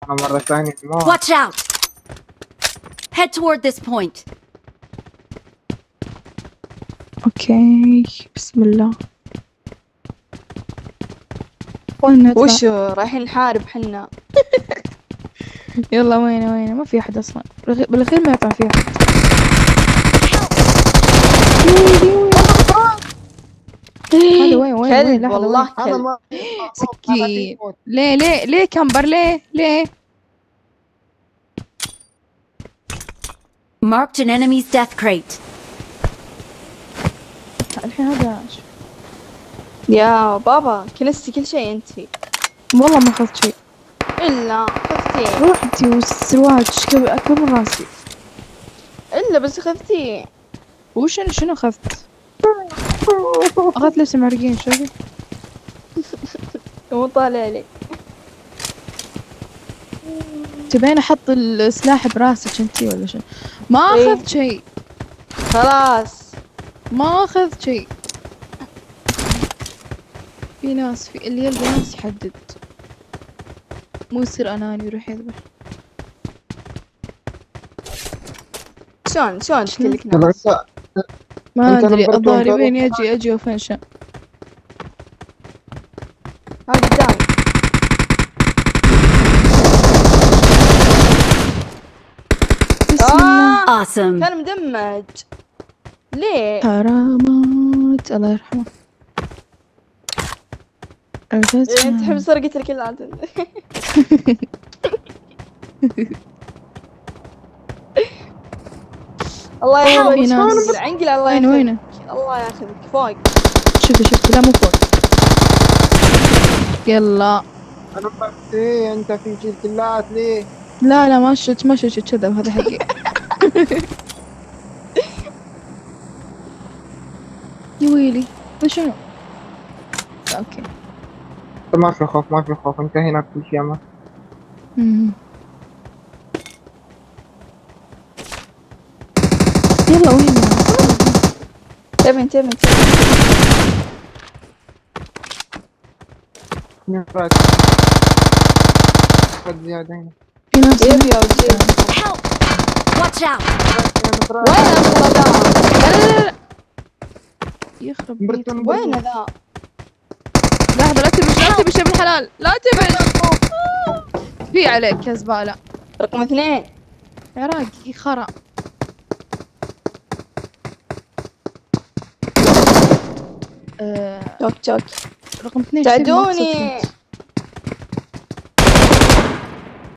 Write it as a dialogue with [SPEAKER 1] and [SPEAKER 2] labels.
[SPEAKER 1] أنا مرة ثانية موت.
[SPEAKER 2] Watch out! Head toward this point.
[SPEAKER 3] اوكي بسم الله. وين نطلع؟
[SPEAKER 4] وش رايحين نحارب حنا؟
[SPEAKER 3] يلا وين ما في احد اصلا بالاخير ما يطلع في احد. هذا وين
[SPEAKER 4] كلب
[SPEAKER 3] لحظة
[SPEAKER 4] والله
[SPEAKER 1] هذا
[SPEAKER 4] كلب.
[SPEAKER 1] ما
[SPEAKER 3] سكين. ليه كمبر ليه
[SPEAKER 2] Marked an enemy's death crate.
[SPEAKER 3] الحين هذا
[SPEAKER 4] يا بابا كنستي كل شيء انتي.
[SPEAKER 3] والله ما اخذت شيء
[SPEAKER 4] الا خذتي.
[SPEAKER 3] روحتي والسروال اكبر من راسي.
[SPEAKER 4] الا بس خذتي.
[SPEAKER 3] وش شنو اخذت؟ اخذت لبس معرقين شوفي.
[SPEAKER 4] مو طالع لي.
[SPEAKER 3] تبين احط السلاح براسك انتي ولا شنو؟ ما اخذت شيء.
[SPEAKER 4] خلاص
[SPEAKER 3] ما اخذت شيء. في ناس اللي يلقى ناس يحدد، مو يصير اناني ويروح يذبح.
[SPEAKER 4] شلون تشكلك ناس؟
[SPEAKER 3] ما
[SPEAKER 1] أنت
[SPEAKER 3] ادري
[SPEAKER 1] نمبر
[SPEAKER 3] الظاهر
[SPEAKER 1] 2
[SPEAKER 3] يبيني اجي وفنشن.
[SPEAKER 4] ها قدامي.
[SPEAKER 3] بسم الله.
[SPEAKER 2] Awesome.
[SPEAKER 4] كان مدمج. ليه؟
[SPEAKER 3] حرامات الله يرحمه.
[SPEAKER 4] تحب سرقة الكل عاد. الله يهديك. عنقل الله ياخذك.
[SPEAKER 3] وينه؟
[SPEAKER 4] الله ياخذك فوق.
[SPEAKER 3] شفت لا مو فوق. يلا.
[SPEAKER 1] أنا إيه أنت في شيء كلات ليه؟
[SPEAKER 3] لا ما شفت كذا وهذا حقي. يا ويلي شنو؟ اوكي
[SPEAKER 1] ما في خوف أنت هنا كل شيء أمان.
[SPEAKER 3] يلا وين
[SPEAKER 4] تبين
[SPEAKER 1] نفرات زيادة هنا.
[SPEAKER 3] في ناس
[SPEAKER 4] يبي وجيب.
[SPEAKER 2] Help! Watch out!
[SPEAKER 4] وين اصلا ذا؟
[SPEAKER 3] لا يخرب بيت.
[SPEAKER 4] وين ذا؟
[SPEAKER 3] لحظة لا تبش يا ابن الحلال لا تبش. في عليك يا زبالة.
[SPEAKER 4] رقم 2
[SPEAKER 3] عراقي خرا.
[SPEAKER 4] توك
[SPEAKER 3] رقم 2
[SPEAKER 4] ساعدوني.